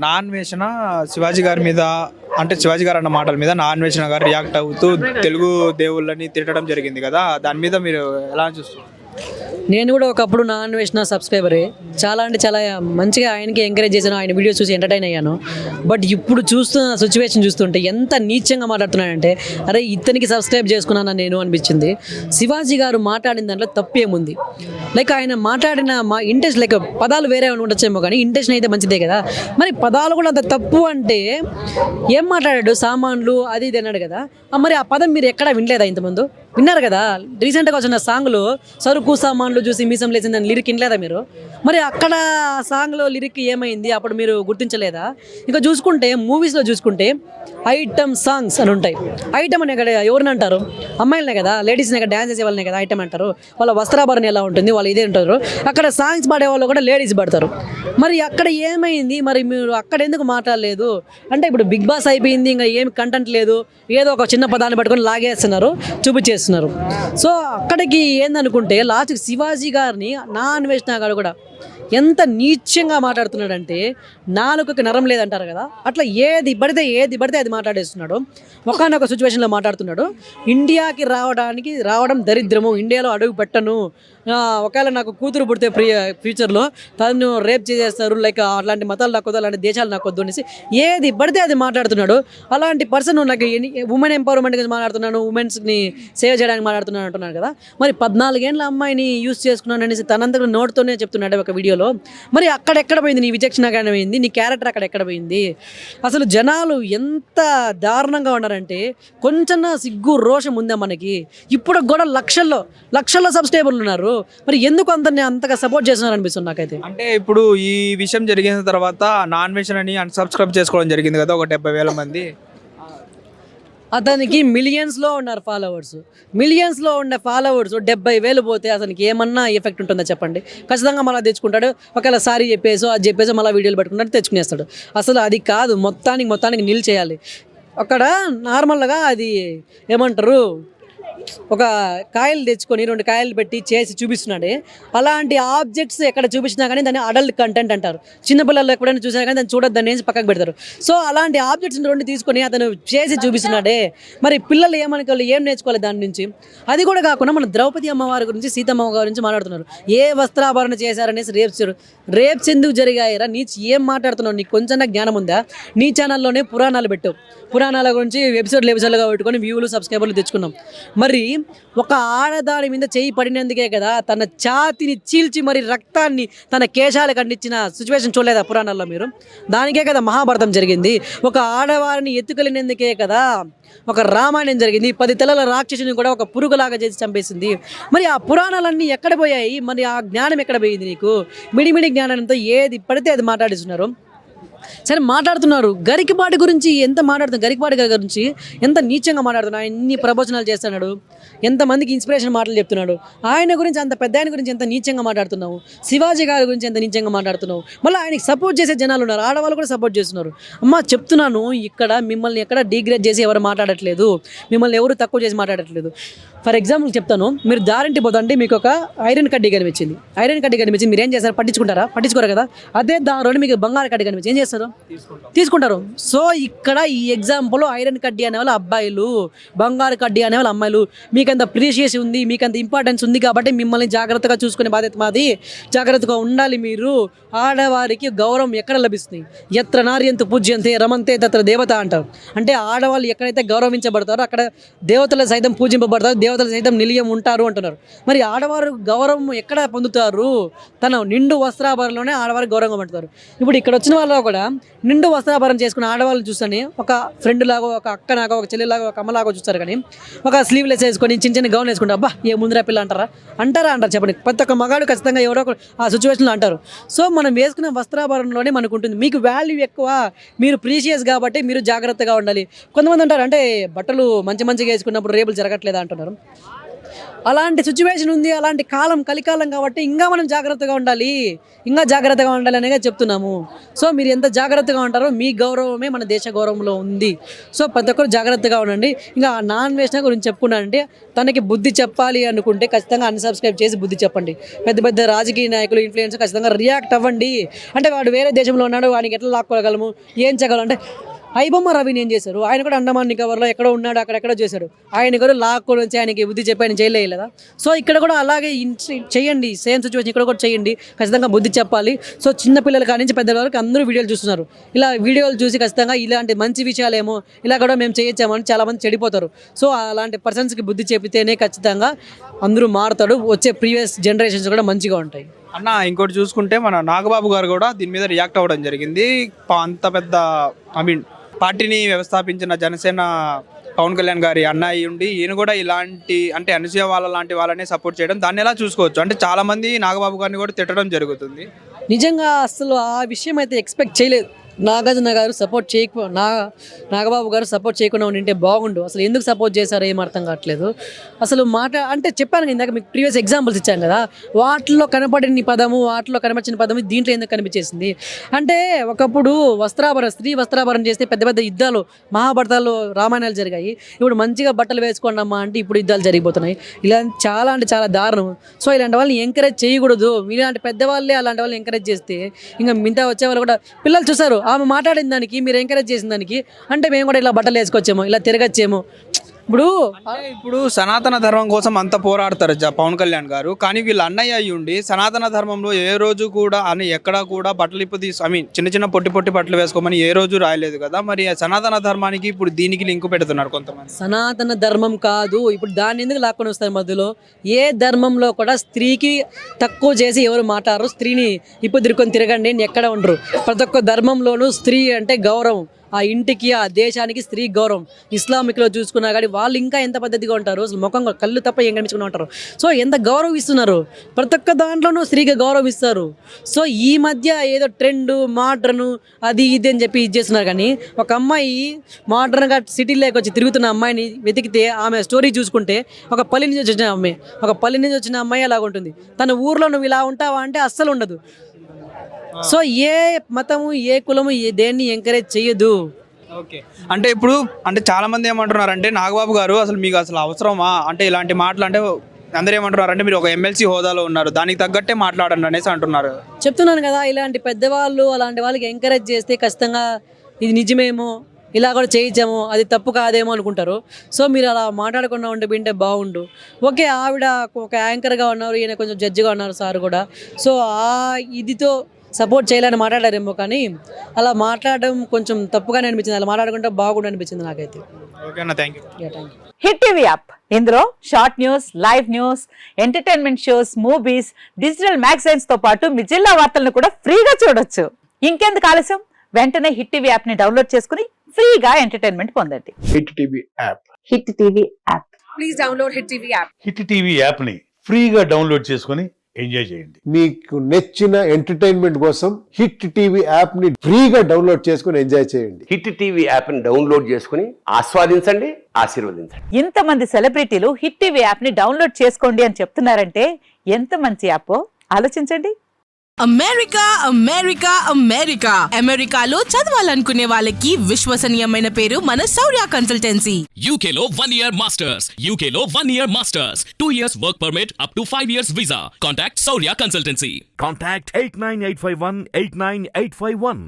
Non వేషణ Shivaji గారి మీద అంటే శివాజీ గారు అన్న మాటల మీద నాన్ వేషణ గారు రియాక్ట్ అవుతూ తెలుగు దేవుళ్ళని తిట్టడం జరిగింది కదా, దాని మీద మీరు ఎలా చూస్తారు? నేను కూడా ఒకప్పుడు నాన్ వేసిన సబ్స్క్రైబరే. చాలా అంటే చాలా మంచిగా ఆయనకి ఎంకరేజ్ చేశాను, ఆయన వీడియోస్ చూసి ఎంటర్టైన్ అయ్యాను. బట్ ఇప్పుడు చూస్తున్న సిచ్యువేషన్ చూస్తుంటే ఎంత నీచంగా మాట్లాడుతున్నాడంటే, అరే ఇతనికి సబ్స్క్రైబ్ చేసుకున్నాను నేను అనిపించింది. శివాజీ గారు మాట్లాడిన దాంట్లో తప్పేముంది? లైక్ ఆయన మాట్లాడిన మా ఇంటెన్షన్, లైక్ పదాలు వేరే ఉండొచ్చేమో కానీ ఇంటెన్షన్ అయితే మంచిదే కదా. మరి పదాలు కూడా అంత తప్పు అంటే ఏం మాట్లాడాడు? సామాన్లు అది ఇది అన్నాడు కదా. మరి ఆ పదం మీరు ఎక్కడా వినలేదా? ఇంతకుముందు విన్నారు కదా. రీసెంట్గా వచ్చిన సాంగ్లో సరుకు సామాన్లు చూసి మీసం లేచిందని లిరిక్ వినలేదా మీరు? మరి అక్కడ సాంగ్లో లిరిక్ ఏమైంది అప్పుడు మీరు గుర్తించలేదా? ఇంకా చూసుకుంటే మూవీస్లో చూసుకుంటే ఐటమ్ సాంగ్స్ అని ఉంటాయి. ఐటమ్ అనే కదా ఎవరిని అంటారు? అమ్మాయిలనే కదా, లేడీస్నే కదా, డ్యాన్స్ చేసే వాళ్ళనే కదా ఐటమ్ అంటారు. వాళ్ళ వస్త్రాభరణ ఎలా ఉంటుంది, వాళ్ళు ఇదే ఉంటారు. అక్కడ సాంగ్స్ పాడే వాళ్ళు కూడా లేడీస్ పడతారు. మరి అక్కడ ఏమైంది? మరి మీరు అక్కడ ఎందుకు మాట్లాడలేదు అంటే? ఇప్పుడు బిగ్ బాస్ అయిపోయింది, ఇంకా ఏమి కంటెంట్ లేదు, ఏదో ఒక చిన్న పదాన్ని పట్టుకొని లాగేస్తున్నారు, చూపించేస్తున్నారు. సో అక్కడికి ఏందనుకుంటే లాస్ట్కి శివాజీ గారిని నాన్ వేసిన గారు కూడా ఎంత నీచంగా మాట్లాడుతున్నాడంటే, నాలుకకి నరం లేదంటారు కదా, అట్లా ఏది పడితే అది మాట్లాడేస్తున్నాడు. ఒకనొక సిచ్యువేషన్లో మాట్లాడుతున్నాడు, ఇండియాకి రావడం దరిద్రము, ఇండియాలో అడుగు పెట్టను, ఒకవేళ నాకు కూతురు పుడితే ఫ్యూచర్లో తను రేప్ చేసేస్తారు, లైక్ అట్లాంటి మతాలు నాకొద్దు, అలాంటి దేశాలు నాకొద్దు అనేసి ఏది పడితే అది మాట్లాడుతున్నాడు. అలాంటి పర్సన్ నాకు ఉమెన్ ఎంపవర్మెంట్ గురించి మాట్లాడుతున్నాను, ఉమెన్స్ని సేవ్ చేయడానికి మాట్లాడుతున్నాను అంటున్నాను కదా. మరి 14 ఏళ్ళ అమ్మాయిని యూజ్ చేసుకున్నాను అనేసి తనంతకు నోటుతోనే చెప్తున్నాడు ఒక వీడియోలో. మరి అక్కడెక్కడ పోయింది నీ విచక్షణ? పోయింది నీ క్యారెక్టర్? అక్కడ ఎక్కడ పోయింది? అసలు జనాలు ఎంత దారుణంగా ఉన్నారంటే, కొంచెం సిగ్గు రోషం ఉందా మనకి? ఇప్పుడు కూడా లక్షల్లో సబ్స్క్రైబర్లు ఉన్నారు. మరి ఎందుకు అంతగా సపోర్ట్ చేస్తున్నారు అనిపిస్తుంది నాకైతే. అంటే ఇప్పుడు ఈ విషయం జరిగిన తర్వాత నాన్ వేషన్ అని అన్సబ్స్క్రైబ్ చేసుకోవడం జరిగింది కదా, ఒక 70,000 మంది. అతనికి మిలియన్స్లో ఉన్నారు ఫాలోవర్స్. మిలియన్స్లో ఉన్న ఫాలోవర్స్ 70,000 పోతే అతనికి ఏమన్నా ఎఫెక్ట్ ఉంటుందా చెప్పండి? ఖచ్చితంగా మళ్ళీ తెచ్చుకుంటాడు. ఒకవేళ సారీ చెప్పేసో అది చెప్పేసో మళ్ళీ వీడియోలు పెట్టుకుంటాడు, తెచ్చుకునేస్తాడు. అసలు అది కాదు, మొత్తానికి నిల్ చేయాలి. అక్కడ నార్మల్గా అది ఏమంటారు, ఒక కాయలు తెచ్చుకొని 2 కాయలు పెట్టి చేసి చూపిస్తున్నాడే, అలాంటి ఆబ్జెక్ట్స్ ఎక్కడ చూపించినా కానీ దాన్ని అడల్ట్ కంటెంట్ అంటారు. చిన్నపిల్లలు ఎప్పుడైనా చూసినా కానీ దాన్ని చూడొద్దని పక్కకు పెడతారు. సో అలాంటి ఆబ్జెక్ట్స్ 2 తీసుకొని అతను చేసి చూపిస్తున్నాడే, మరి పిల్లలు ఏమనుకోవాలి, ఏం నేర్చుకోవాలి దాని నుంచి? అది కూడా కాకుండా మన ద్రౌపది అమ్మవారి గురించి, సీతమ్మ గారి గురించి మాట్లాడుతున్నారు. ఏ వస్త్రాభరణ చేశారనేసి రేప్స్ ఎందుకు జరిగాయరా? నీ ఏం మాట్లాడుతున్నావు? నీకు కొంచెం జ్ఞానం ఉందా? నీ ఛానల్లోనే పురాణాలు పెట్టావు, పురాణాల గురించి ఎపిసోడ్లుగా పెట్టుకొని వ్యూలు సబ్స్క్రైబర్లు తెచ్చుకున్నాం. మరి ఒక ఆడదాని మీద చేయి పడినందుకే కదా తన ఛాతిని చీల్చి మరి రక్తాన్ని తన కేశాలకు అందించిన సిచ్యువేషన్ చూడలేదా పురాణాల్లో మీరు? దానికే కదా మహాభారతం జరిగింది. ఒక ఆడవారిని ఎత్తుకెళ్ళినందుకే కదా ఒక రామాయణం జరిగింది. 10 తలల రాక్షసుని కూడా ఒక పురుగులాగా చేసి చంపేసింది. మరి ఆ పురాణాలన్నీ ఎక్కడ పోయాయి? మరి ఆ జ్ఞానం ఎక్కడ పోయింది నీకు? మిడిమిడి జ్ఞానంతో ఏది పడితే అది మాట్లాడిస్తున్నారు. సరే మాట్లాడుతున్నారు, గరికపాటి గురించి ఎంత మాట్లాడుతున్నారు, గరికపాటి గారి గురించి ఎంత నీచంగా మాట్లాడుతున్నాడు. ఎన్ని ప్రవచనాలు చేస్తున్నాడు, ఎంతమందికి ఇన్స్పిరేషన్ మాటలు చెప్తున్నాడు. ఆయన గురించి, అంత పెద్ద ఆయన గురించి ఎంత నీచంగా మాట్లాడుతున్నావు. శివాజీ గారి గురించి ఎంత నీచంగా మాట్లాడుతున్నావు. మళ్ళీ ఆయనకి సపోర్ట్ చేసే జనాలు ఉన్నారు, ఆడవాళ్ళు కూడా సపోర్ట్ చేస్తున్నారు. అమ్మ చెప్తున్నాను, ఇక్కడ మిమ్మల్ని ఎక్కడ డిగ్రేడ్ చేసి ఎవరు మాట్లాడట్లేదు, మిమ్మల్ని ఎవరు తక్కువ చేసి మాట్లాడట్లేదు. ఫర్ ఎగ్జాంపుల్ చెప్తాను, మీరు దారింటి పోతుంటే మీకు ఒక ఐరన్ కడ్డీ కనిపించింది. మీరు ఏం చేస్తారు? పట్టించుకోరు కదా. అదే దారిలో మీకు బంగారు కడ్డీ కనిపించి ఏం చేస్తారు? తీసుకుంటారు. సో ఇక్కడ ఈ ఎగ్జాంపుల్ ఐరన్ కడ్డీ అనేవాళ్ళు అబ్బాయిలు, బంగారు కడ్డీ అనేవాళ్ళు అమ్మాయిలు. మీకంత ప్రీషియస్ ఉంది, మీకంత ఇంపార్టెన్స్ ఉంది కాబట్టి మిమ్మల్ని జాగ్రత్తగా చూసుకునే బాధ్యత మాది. జాగ్రత్తగా ఉండాలి మీరు. ఆడవారికి గౌరవం ఎక్కడ లభిస్తుంది? ఎత్ర నార్యంతు పూజ్యంతే రమంతే తత్ర దేవత అంటారు. అంటే ఆడవాళ్ళు ఎక్కడైతే గౌరవించబడతారో అక్కడ దేవతలు సైతం పూజింపబడతారు, దేవతలు సైతం నిలయం ఉంటారు అంటున్నారు. మరి ఆడవారు గౌరవం ఎక్కడ పొందుతారు? తన నిండు వస్త్రాభరణలోనే ఆడవారికి గౌరవంగా పడతారు. ఇప్పుడు ఇక్కడ వచ్చిన వాళ్ళు కూడా నిండు వస్త్రాభరణం చేసుకున్న ఆడవాళ్ళని చూస్తేనే ఒక ఫ్రెండ్ లాగా, ఒక అక్కలాగా, ఒక చెల్లిలాగా, ఒక అమ్మలాగా చూస్తారు. కానీ ఒక స్లీవ్లెస్ వేసుకొని చిన్న గౌన్ వేసుకుంటే అబ్బా ఏ ముందర పిల్ల అంటారు చెప్పండి. ప్రతి ఒక్క మగాడు ఖచ్చితంగా ఎవరో ఆ సిచ్యువేషన్లో అంటారు. సో మనం వేసుకున్న వస్త్రాభరణంలోనే మనకు ఉంటుంది. మీకు వాల్యూ ఎక్కువ, మీరు ప్రీషియస్ కాబట్టి మీరు జాగ్రత్తగా ఉండాలి. కొంతమంది అంటారు అంటే బట్టలు మంచిగా వేసుకున్నప్పుడు రేపులు జరగట్లేదా అంటున్నారు. అలాంటి సిచ్యువేషన్ ఉంది, అలాంటి కాలం కలికాలం కాబట్టి ఇంకా మనం జాగ్రత్తగా ఉండాలి, ఇంకా జాగ్రత్తగా ఉండాలి అనేగా చెప్తున్నాము. సో మీరు ఎంత జాగ్రత్తగా ఉంటారో మీ గౌరవమే మన దేశ గౌరవంలో ఉంది. సో ప్రతి ఒక్కరు జాగ్రత్తగా ఉండండి. ఇంకా నాన్ వేసిన గురించి చెప్పుకున్నానంటే తనకి బుద్ధి చెప్పాలి అనుకుంటే ఖచ్చితంగా అన్సబ్స్క్రైబ్ చేసి బుద్ధి చెప్పండి. పెద్ద పెద్ద రాజకీయ నాయకులు, ఇన్ఫ్లుయెన్సర్ ఖచ్చితంగా రియాక్ట్ అవ్వండి. అంటే వాడు వేరే దేశంలో ఉన్నాడు, వానికి ఎట్లా లాక్కోగలము, ఏం చేయగలం అంటే ఐబొమ్మ రవిని ఏం చేశారు, ఆయన కూడా అండమాన్ నికోబార్లో ఎక్కడో ఉన్నాడు, అక్కడెక్కడో చేశాడు, ఆయన కూడా లాక్కొని వచ్చి ఆయనకి బుద్ధి చెప్పి ఆయన జైలు వేయలేదా? సో ఇక్కడ కూడా అలాగే చేయండి, సేమ్ సిచ్యువేషన్ ఇక్కడ కూడా చేయండి, ఖచ్చితంగా బుద్ధి చెప్పాలి. సో చిన్న పిల్లల కాడి నుంచి పెద్దల వరకు అందరూ వీడియోలు చూస్తున్నారు. ఇలా వీడియోలు చూసి ఖచ్చితంగా ఇలాంటి మంచి విషయాలేమో ఇలా కూడా మేము చేయొచ్చామని చాలామంది చెడిపోతారు. సో అలాంటి పర్సన్స్కి బుద్ధి చెబితేనే ఖచ్చితంగా అందరూ మారుతాడు, వచ్చే ప్రీవియస్ జనరేషన్స్ కూడా మంచిగా ఉంటాయి. అన్న ఇంకోటి చూసుకుంటే మన నాగబాబు గారు కూడా దీని మీద రియాక్ట్ అవ్వడం జరిగింది. అంత పెద్ద పార్టీని వ్యవస్థాపించిన జనసేన పవన్ కళ్యాణ్ గారి అన్నయ్య ఉండి ఈయన కూడా ఇలాంటి అంటే అనసూయ వాళ్ళ లాంటి వాళ్ళని సపోర్ట్ చేయడం, దాన్ని ఎలా చూసుకోవచ్చు? అంటే చాలా మంది నాగబాబు గారిని కూడా తిట్టడం జరుగుతుంది. నిజంగా అసలు ఆ విషయం అయితే ఎక్స్పెక్ట్ చేయలేదు. నాగార్జున గారు సపోర్ట్ నాగబాబు గారు సపోర్ట్ చేయకుండా ఉండింటే బాగుండు. అసలు ఎందుకు సపోర్ట్ చేశారో ఏం అర్థం కావట్లేదు. అసలు అంటే చెప్పాను ఇందాక మీకు ప్రీవియస్ ఎగ్జాంపుల్స్ ఇచ్చాను కదా, వాటిలో కనపడిన పదము, వాటిలో కనపడిన పదము దీంట్లో ఎందుకు కనిపించేసింది అంటే, ఒకప్పుడు స్త్రీ వస్త్రాభరణ చేస్తే పెద్ద పెద్ద యుద్ధాలు, మహాభారతాలు, రామాయణాలు జరిగాయి. ఇప్పుడు మంచిగా బట్టలు వేసుకోండమ్మా అంటే ఇప్పుడు యుద్ధాలు జరిగిపోతున్నాయి. ఇలా చాలా అంటే చాలా దారుణం. సో ఇలాంటి వాళ్ళని ఎంకరేజ్ చేయకూడదు. ఇలాంటి పెద్దవాళ్ళే అలాంటి వాళ్ళని ఎంకరేజ్ చేస్తే ఇంకా మిగతా వచ్చే వాళ్ళు కూడా, పిల్లలు చూసారు ఆమె మాట్లాడిన దానికి, మీరు ఎంకరేజ్ చేసిన దానికి, అంటే మేము కూడా ఇలా బట్టలు వేసుకొచ్చేమో, ఇలా తిరగచ్చేమో. ఇప్పుడు సనాతన ధర్మం కోసం అంత పోరాడతారు పవన్ కళ్యాణ్ గారు, కానీ వీళ్ళ అన్నయ్య అయ్యి ఉండి సనాతన ధర్మంలో ఏ రోజు కూడా అని ఎక్కడా కూడా బట్టలు చిన్న చిన్న పొట్టి బట్టలు వేసుకోమని ఏ రోజు రాయలేదు కదా. మరి సనాతన ధర్మానికి ఇప్పుడు దీనికి లింక్ పెడుతున్నారు కొంతమంది. సనాతన ధర్మం కాదు, ఇప్పుడు దాన్ని ఎందుకు లాక్కొని వస్తారు మధ్యలో? ఏ ధర్మంలో కూడా స్త్రీకి తక్కువ చేసి ఎవరు మాట్లాడరు. స్త్రీని ఇప్పుడు తిరగండి ఎక్కడ ఉండరు. ప్రతి ఒక్క ధర్మంలోనూ స్త్రీ అంటే గౌరవం, ఆ ఇంటికి, ఆ దేశానికి స్త్రీ గౌరవం. ఇస్లామిక్లో చూసుకున్నా కానీ వాళ్ళు ఇంకా ఎంత పద్ధతిగా ఉంటారు, అసలు ముఖం కళ్ళు తప్ప ఏం కనిపించుకుని ఉంటారు. సో ఎంత గౌరవిస్తున్నారు, ప్రతి ఒక్క దాంట్లోనూ స్త్రీగా గౌరవిస్తారు. సో ఈ మధ్య ఏదో ట్రెండ్, మోడ్రను, అది ఇది అని చెప్పి ఇది చేస్తున్నారు. కానీ ఒక అమ్మాయి మోడ్రన్గా సిటీలోకి వచ్చి తిరుగుతున్న అమ్మాయిని వెతికితే ఆమె స్టోరీ చూసుకుంటే ఒక పల్లె నుంచి వచ్చిన అమ్మాయి అలాగ ఉంటుంది. తన ఊర్లో నువ్వు ఇలా ఉంటావా అంటే అస్సలు ఉండదు. సో ఏ మతము, ఏ కులము దేన్ని ఎంకరేజ్ చేయదు. ఓకే, అంటే ఇప్పుడు అంటే చాలా మంది ఏమంటున్నారు అంటే, నాగబాబు గారు అసలు మీకు అసలు అవసరమా అంటే ఇలాంటి మాటలు? అంటే అందరూ ఏమంటున్నారు అంటే, మీరు ఒక ఎమ్మెల్సీ హోదాలో ఉన్నారు, దానికి తగ్గట్టే మాట్లాడండి అనేసి అంటున్నారు. చెప్తున్నాను కదా, ఇలాంటి పెద్దవాళ్ళు అలాంటి వాళ్ళకి ఎంకరేజ్ చేస్తే ఖచ్చితంగా ఇది నిజమేమో, ఇలా కూడా చేయించాము, అది తప్పు కాదేమో అనుకుంటారు. సో మీరు అలా మాట్లాడకుండా వింటే బాగుండు. ఓకే, ఆవిడ ఒక యాంకర్గా ఉన్నారు, ఈయన కొంచెం జడ్జిగా ఉన్నారు సార్ కూడా. సో ఆ ఇదితో సపోర్ట్ చేయాలని మాట్లాడారేమో, కానీ అలా మాట్లాడడం కొంచెం తప్పుగానే అనిపించింది. అలా మాట్లాడుకుంటే బాగుండు అనిపించింది నాకైతే. ఓకేనా, thank you. Hit TV app, ఇందులో short news, live news, entertainment shows, movies, digital magazines తో పాటు మీ జిల్లా వార్తలను కూడా ఫ్రీగా చూడొచ్చు. ఇంకెందుకు ఆలస్యం, వెంటనే హిట్ టీవీ యాప్ ని డౌన్లోడ్ చేసుకుని ఫ్రీగా ఎంటర్టైన్మెంట్ పొందండి. Hit TV app. Hit TV app. Please download hit TV app. Hit TV app ని ఫ్రీగా డౌన్లోడ్ చేసుకుని ఎంజాయ్ చేయండి. మీకు నచ్చిన ఎంటర్టైన్మెంట్ కోసం హిట్ టీవీ యాప్ ని ఫ్రీగా డౌన్లోడ్ చేసుకుని ఎంజాయ్ చేయండి. హిట్ టీవీ యాప్ ని డౌన్లోడ్ చేసుకుని ఆస్వాదించండి, ఆశీర్వదించండి. ఇంతమంది సెలబ్రిటీలు హిట్ టీవీ యాప్ ని డౌన్లోడ్ చేసుకోండి అని చెప్తున్నారంటే ఎంత మంచి యాప్ ఆలోచించండి. అమెరికాలో చదవాలనుకునే వాళ్ళకి విశ్వసనీయమైన పేరు మన శౌర్య కన్సల్టెన్సీ. UK లో 1 year masters. UK లో 1 year masters. 2 years work permit up to 5 years visa. Contact Saurya Consultancy. Contact 89851 89851.